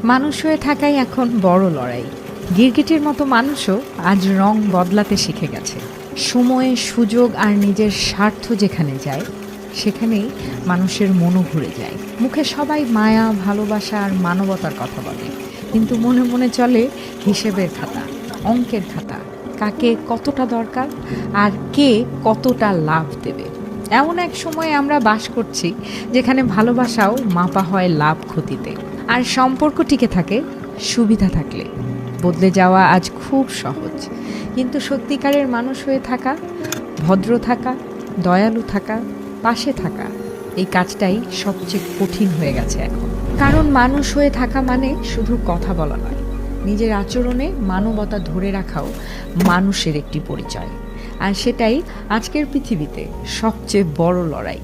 মানুষ হয়ে থাকাই এখন বড় লড়াই। গিরগিটির মতো মানুষও আজ রং বদলাতে শিখে গেছে। সময়, সুযোগ আর নিজের স্বার্থ যেখানে যায়, সেখানেই মানুষের মনও ঘুরে যায়। মুখে সবাই মায়া, ভালোবাসা আর মানবতার কথা বলে, কিন্তু মনে মনে চলে হিসেবের খাতা, অঙ্কের খাতা। কাকে কতটা দরকার আর কে কতটা লাভ দেবে। এমন এক সময়ে আমরা বাস করছি যেখানে ভালোবাসাও মাপা হয় লাভ ক্ষতিতে, আর সম্পর্ক টিকে থাকে সুবিধা থাকলে। বদলে যাওয়া আজ খুব সহজ, কিন্তু সত্যিকারের মানুষ হয়ে থাকা, ভদ্র থাকা, দয়ালু থাকা, পাশে থাকা, এই কাজটাই সবচেয়ে কঠিন হয়ে গেছে এখন। কারণ মানুষ হয়ে থাকা মানে শুধু কথা বলা নয়, নিজের আচরণে মানবতা ধরে রাখাও মানুষের একটি পরিচয়। আর সেটাই আজকের পৃথিবীতে সবচেয়ে বড় লড়াই।